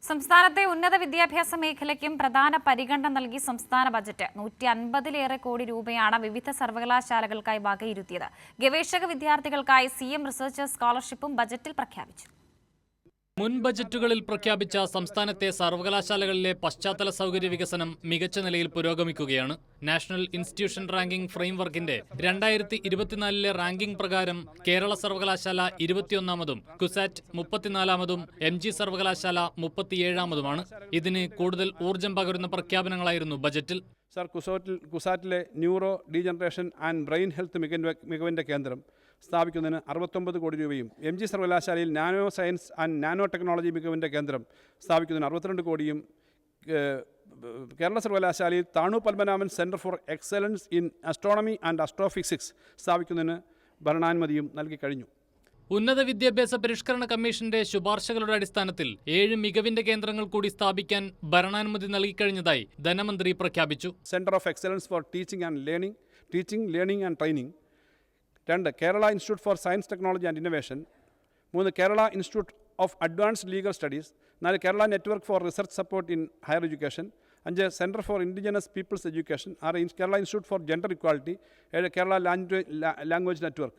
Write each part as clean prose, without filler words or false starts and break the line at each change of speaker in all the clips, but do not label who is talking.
സംസ്ഥാനത്തെ ഉന്നത വിദ്യാഭ്യാസ മേഖലയ്ക്കും പ്രധാന പരിഗണന നൽകി സംസ്ഥാന ബജറ്റ് 150-ലേറെ കോടി രൂപയാണ് വിവിധ സർവകലാശാലകൾക്കായി വകയിരുത്തിയത്. ഗവേഷക വിദ്യാർത്ഥികൾക്കായി സിഎം റിസർച്ചേഴ്സ് സ്കോളർഷിപ്പും ബജറ്റിൽ പ്രഖ്യാപിച്ചു.
മുൻ ബജറ്റുകളിൽ പ്രഖ്യാപിച്ച സംസ്ഥാനത്തെ സർവകലാശാലകളിലെ പശ്ചാത്തല സൗകര്യ വികസനം മികച്ച നിലയിൽ പുരോഗമിക്കുകയാണ്. നാഷണൽ ഇൻസ്റ്റിറ്റ്യൂഷൻ റാങ്കിംഗ് ഫ്രെയിംവർക്കിന്റെ 2024 റാങ്കിംഗ് പ്രകാരം കേരള സർവകലാശാല 21-മതും കുസാറ്റ് 34-മതും MG സർവകലാശാല 37-മതുമാണ്. ഇതിന് കൂടുതൽ ഊർജ്ജം പകരുന്ന പ്രഖ്യാപനങ്ങളായിരുന്നു ബജറ്റിൽ.
സർ, കുസാറ്റിലെ neuro degeneration and brain health മികവിൻ്റെ കേന്ദ്രം സ്ഥാപിക്കുന്നതിന് 69 കോടി രൂപയും MG സർവകലാശാലയിൽ nano science and nano technology മികവിൻ്റെ കേന്ദ്രം സ്ഥാപിക്കുന്നതിന് 62 കോടിയും കേരള സർവകലാശാലയിൽ Thanu Padmanabhan centre for excellence in astronomy and astrophysics സ്ഥാപിക്കുന്നതിന് ഭരണാനുമതിയും നൽകി കഴിഞ്ഞു.
ഉന്നത വിദ്യാഭ്യാസ പരിഷ്കരണ കമ്മീഷന്റെ ശുപാർശകളുടെ അടിസ്ഥാനത്തിൽ 7 മികവിന്റെ കേന്ദ്രങ്ങൾ കൂടി സ്ഥാപിക്കാൻ ഭരണാനുമതി നൽകിക്കഴിഞ്ഞതായി ധനമന്ത്രി പ്രഖ്യാപിച്ചു.
Centre of excellence for teaching learning and training. 2 Kerala institute for science technology and innovation. 3 Kerala institute of advanced legal studies. 4 Kerala network for research support in higher education. 5 centre for indigenous peoples education. 6 Kerala institute for gender equality. 7 Kerala language network.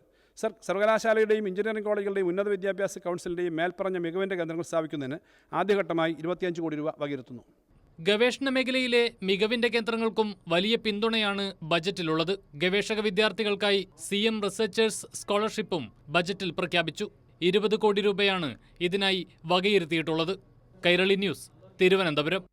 സർവകലാശാലയുടെയും engineering കോളേജുകളുടെയും ഉന്നത വിദ്യാഭ്യാസ കൗൺസിലിൻ്റെയും മേൽപ്പറഞ്ഞ മികവിൻ്റെ കേന്ദ്രങ്ങൾ സ്ഥാപിക്കുന്നതിന് ആദ്യഘട്ടമായി 25 കോടി രൂപ വകയിരുത്തുന്നു.
ഗവേഷണ മേഖലയിലെ മികവിന്റെ കേന്ദ്രങ്ങൾക്കും വലിയ പിന്തുണയാണ് ബജറ്റിലുള്ളത്. ഗവേഷക വിദ്യാർത്ഥികൾക്കായി സിഎം റിസർച്ചേഴ്സ് സ്കോളർഷിപ്പും ബജറ്റിൽ പ്രഖ്യാപിച്ചു. 20 കോടി രൂപയാണ് ഇതിനായി വകയിരുത്തിയിട്ടുള്ളത്. കൈരളി ന്യൂസ്, തിരുവനന്തപുരം.